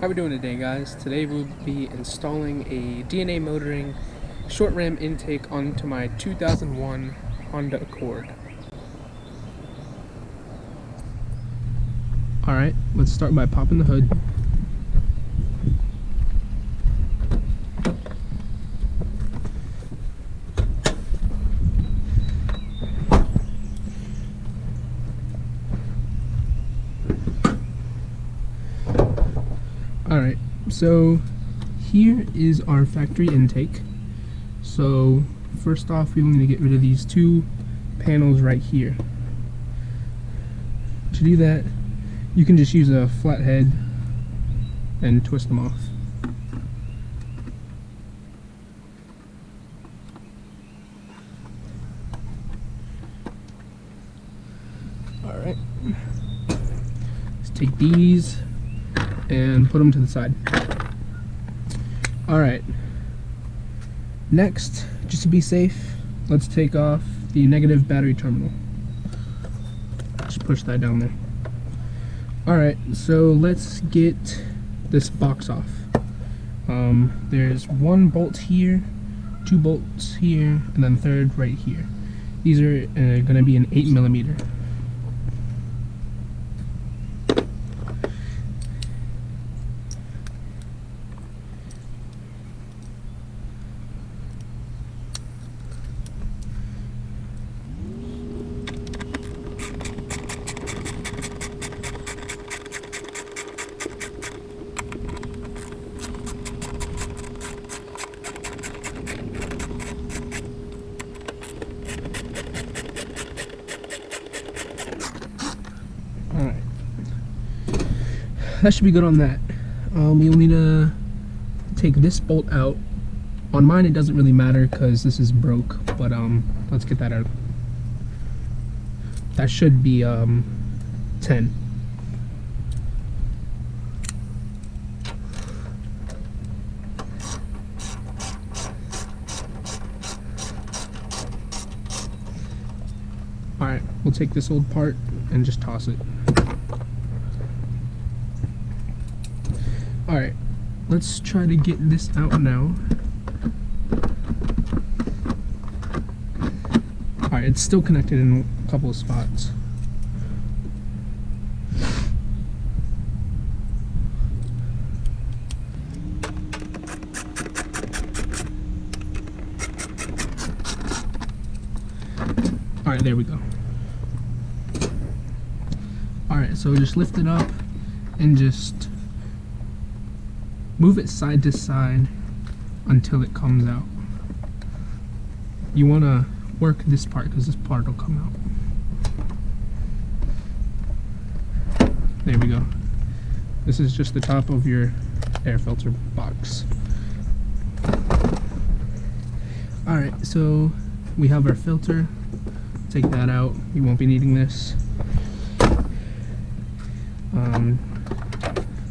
How we doing today, guys? Today we'll be installing a DNA motoring short ram intake onto my 2001 Honda Accord. Alright, let's start by popping the hood. Alright, so here is our factory intake. So first off, we will need to get rid of these two panels right here. To do that, you can just use a flathead and twist them off. Alright, let's take these and put them to the side. Alright, next, just to be safe, let's take off the negative battery terminal. Just push that down there. Alright, so let's get this box off. There's one bolt here, two bolts here, and then third right here. These are going to be an 8mm. That should be good on that. You'll need to take this bolt out. On mine it doesn't really matter because this is broke, but let's get that out. That should be 10. Alright, we'll take this old part and just toss it. Alright, let's try to get this out now. Alright, it's still connected in a couple of spots. Alright, there we go. Alright, so just lift it up and just move it side to side until it comes out. You want to work this part because this part will come out. There we go. This is just the top of your air filter box. Alright, so we have our filter. Take that out. You won't be needing this.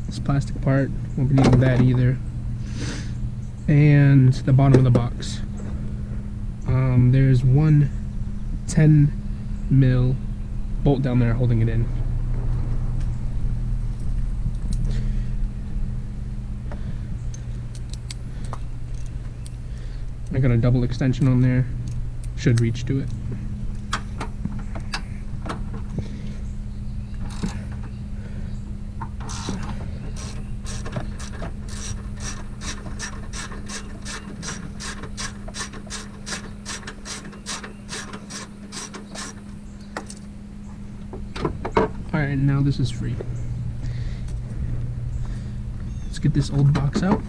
This plastic part, won't be needing that either. And the bottom of the box. There's one 10mm bolt down there holding it in. I got a double extension on there. Should reach to it. Alright, now this is free. Let's get this old box out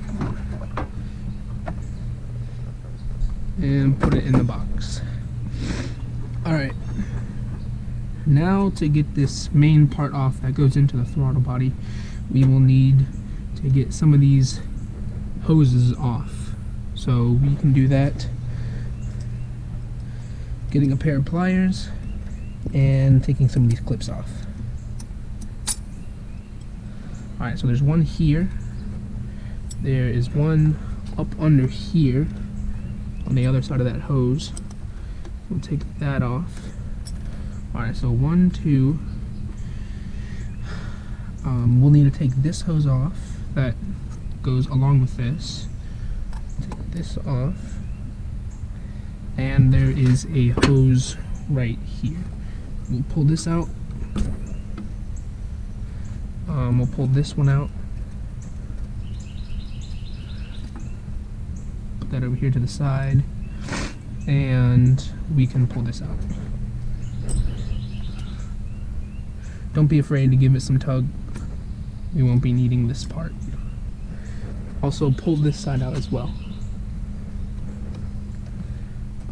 and put it in the box. Alright, now to get this main part off that goes into the throttle body, we will need to get some of these hoses off. So we can do that getting a pair of pliers and taking some of these clips off. Alright, so there's one here. There is one up under here on the other side of that hose. We'll take that off. Alright, so 1, 2. We'll need to take this hose off. that goes along with this. Take this off. And there is a hose right here. We'll pull this out. We'll pull this one out. Put that over here to the side. And we can pull this out. Don't be afraid to give it some tug. We won't be needing this part. Also pull this side out as well.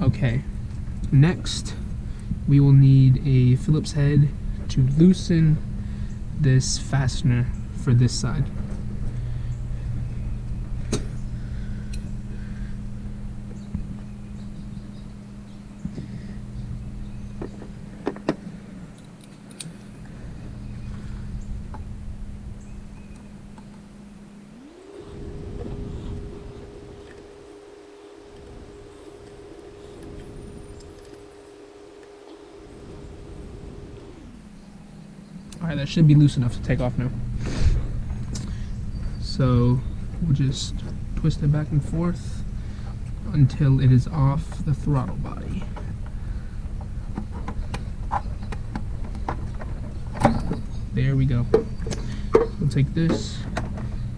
Okay, next we will need a Phillips head to loosen this fastener for this side. Alright, that should be loose enough to take off now. So we'll just twist it back and forth until it is off the throttle body. There we go. We'll take this,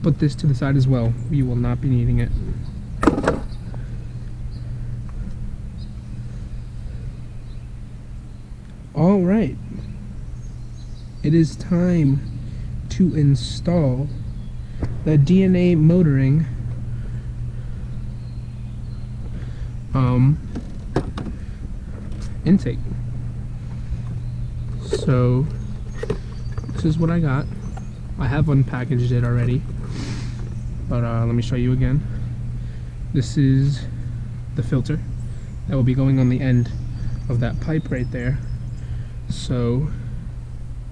put this to the side as well. We will not be needing it. Alright. It is time to install the DNA motoring intake. So this is what I got. I have unpackaged it already, but let me show you again. This is the filter that will be going on the end of that pipe right there. So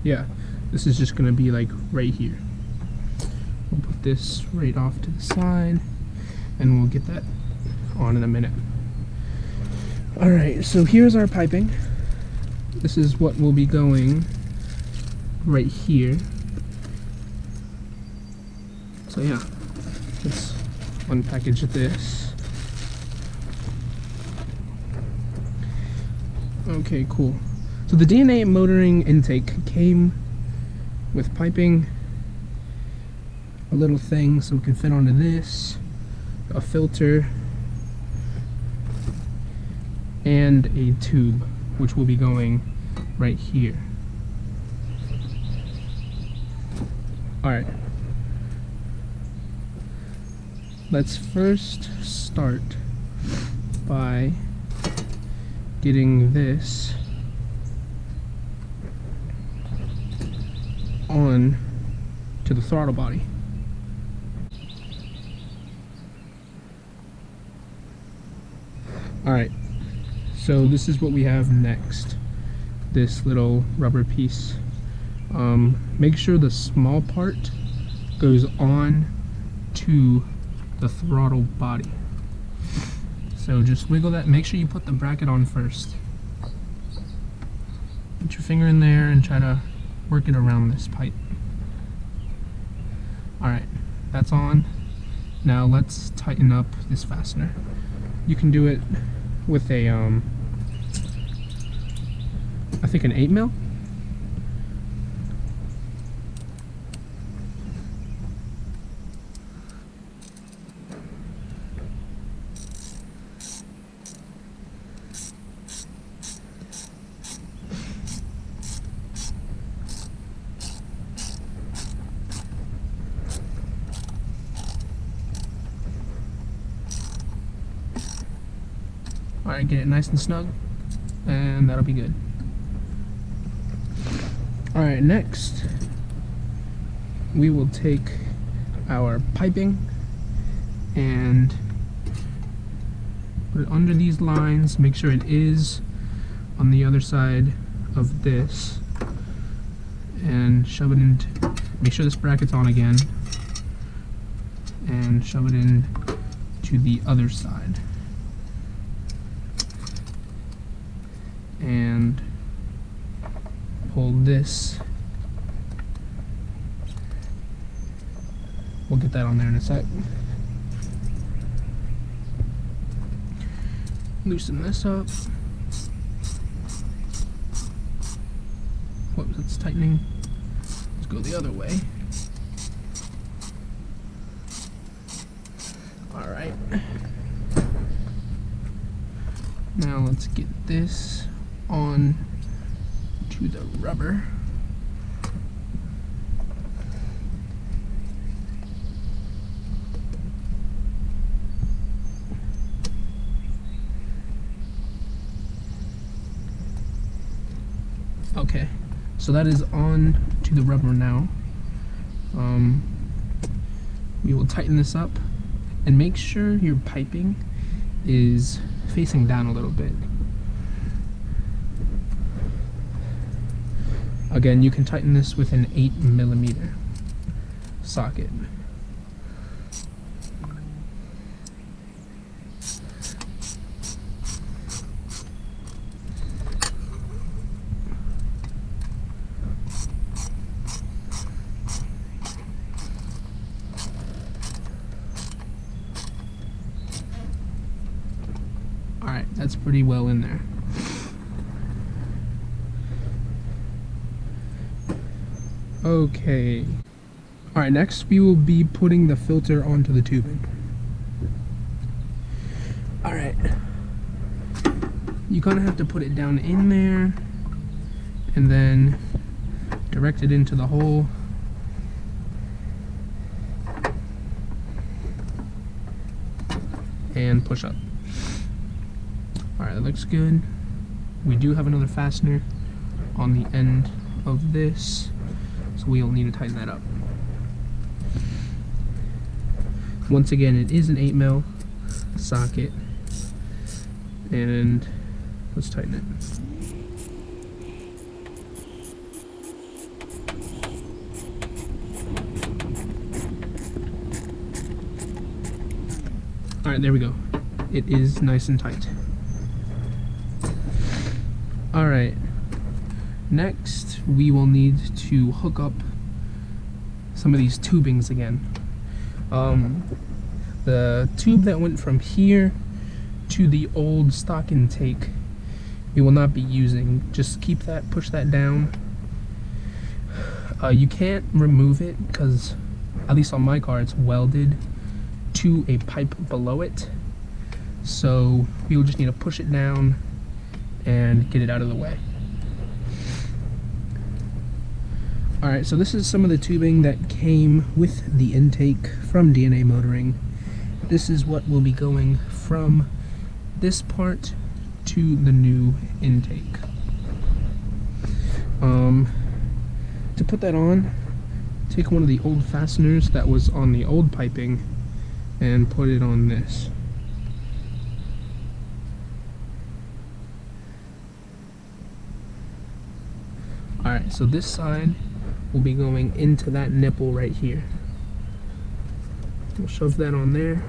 yeah, this is just gonna be like right here. We'll put this right off to the side and we'll get that on in a minute. Alright, so here's our piping. This is what will be going right here. So yeah, let's unpackage this. Okay, cool. So the DNA motoring intake came with piping, a little thing so it can fit onto this, a filter, and a tube, which will be going right here. Alright. Let's first start by getting this on to the throttle body. Alright, so this is what we have next. This little rubber piece. Make sure the small part goes on to the throttle body. So just wiggle that. Make sure you put the bracket on first. Put your finger in there and try to work it around this pipe. Alright, that's on. Now let's tighten up this fastener. You can do it with a, I think an 8mm. Alright, get it nice and snug, and that'll be good. Alright, next we will take our piping and put it under these lines. Make sure it is on the other side of this, and shove it into, make sure this bracket's on again, and shove it in to the other side. And pull this We'll get that on there in a sec. Loosen this up. Whoops, it's tightening. Let's go the other way. Alright. Now let's get this on to the rubber. Okay, so that is on to the rubber now. We will tighten this up and make sure your piping is facing down a little bit. Again, you can tighten this with an 8mm socket. Alright, that's pretty well in there. Okay. Alright, next we will be putting the filter onto the tubing. Alright. You kind of have to put it down in there and then direct it into the hole. And push up. Alright, that looks good. We do have another fastener on the end of this, so we'll need to tighten that up. Once again, it is an 8mm socket, and let's tighten it. Alright, there we go. It is nice and tight. Alright, next we will need to hook up some of these tubings again. The tube that went from here to the old stock intake we will not be using. Just keep that, push that down. You can't remove it because, at least on my car, it's welded to a pipe below it. So we will just need to push it down and get it out of the way. Alright, so this is some of the tubing that came with the intake from DNA Motoring. This is what will be going from this part to the new intake. To put that on, take one of the old fasteners that was on the old piping and put it on this. Alright, so this side will be going into that nipple right here. We'll shove that on there.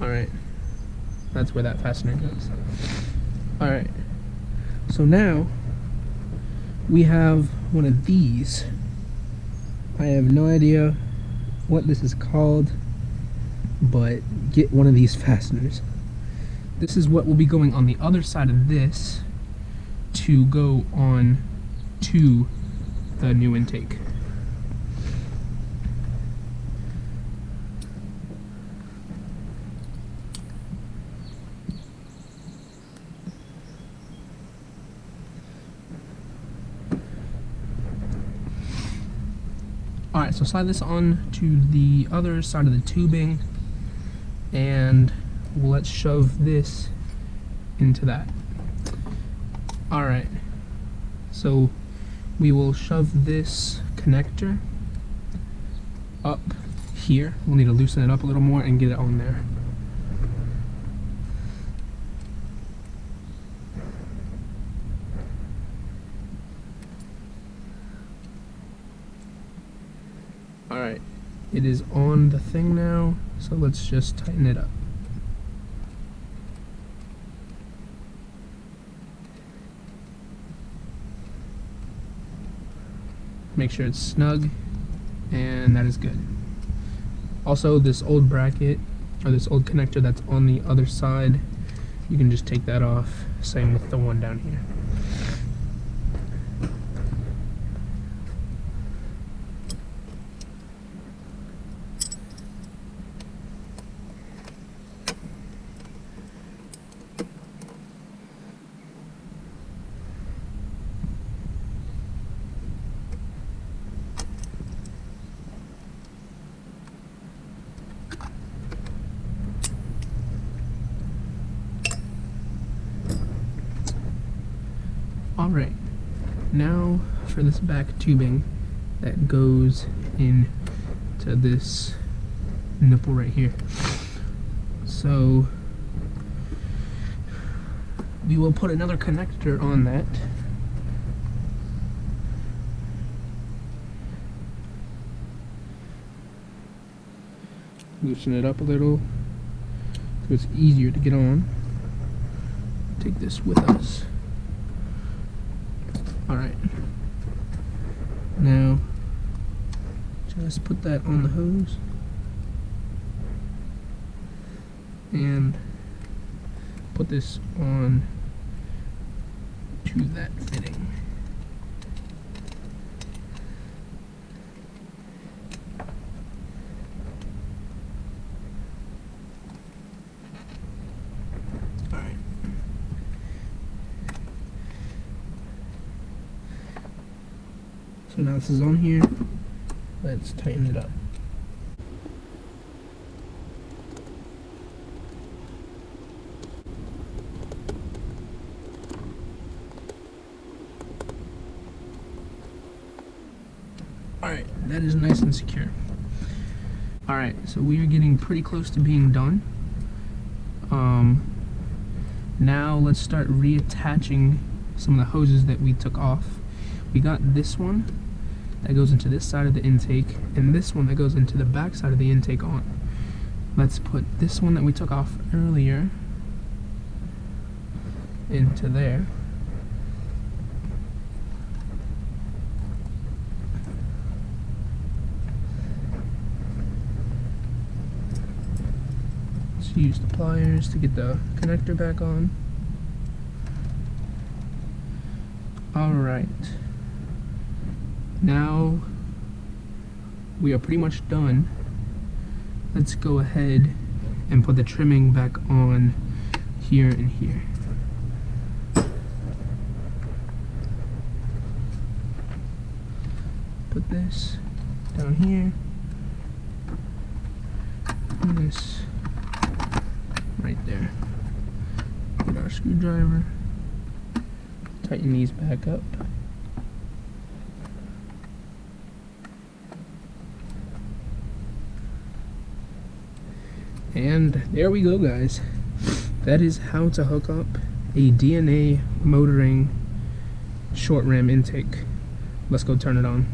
Alright, that's where that fastener goes. Alright, so now we have one of these. I have no idea what this is called, but get one of these fasteners. This is what will be going on the other side of this to go on to the new intake. Alright, so slide this on to the other side of the tubing and let's shove this into that. Alright, so we will shove this connector up here. We'll need to loosen it up a little more and get it on there. Alright, it is on the thing now, so let's just tighten it up. Make sure it's snug and that is good. Also, this old bracket, or this old connector that's on the other side, you can just take that off. Same with the one down here. Alright, now for this back tubing that goes into this nipple right here. So we will put another connector on that. Loosen it up a little so it's easier to get on. Take this with us. Alright, now just put that on the hose and put this on to that fitting. Alright. So now this is on here, let's tighten it up. Alright, that is nice and secure. Alright, so we are getting pretty close to being done. Now let's start reattaching some of the hoses that we took off. We got this one that goes into this side of the intake, and this one that goes into the back side of the intake on. Let's put this one that we took off earlier into there. Let's use the pliers to get the connector back on. Alright. Now we are pretty much done. Let's go ahead and put the trimming back on here and here. Put this down here, and this right there. Get our screwdriver, tighten these back up. And there we go, guys. That is how to hook up a DNA motoring short ram intake. Let's go turn it on.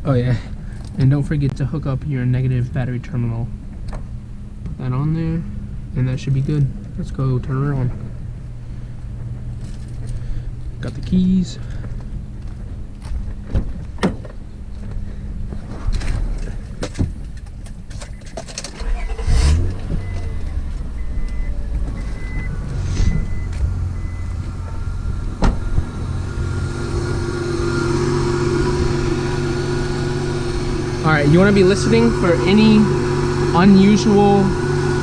Oh yeah, and don't forget to hook up your negative battery terminal. Put that on there, and that should be good. Let's go turn her on. Got the keys. Alright, you want to be listening for any unusual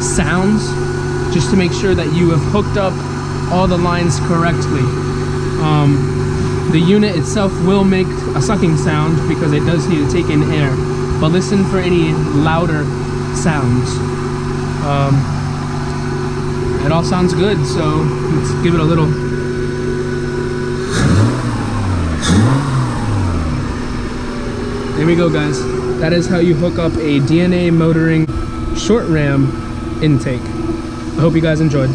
sounds, just to make sure that you have hooked up all the lines correctly. The unit itself will make a sucking sound because it does need to take in air, but listen for any louder sounds. It all sounds good, so let's give it a little. There we go, guys. That is how you hook up a DNA motoring short ram intake. I hope you guys enjoyed.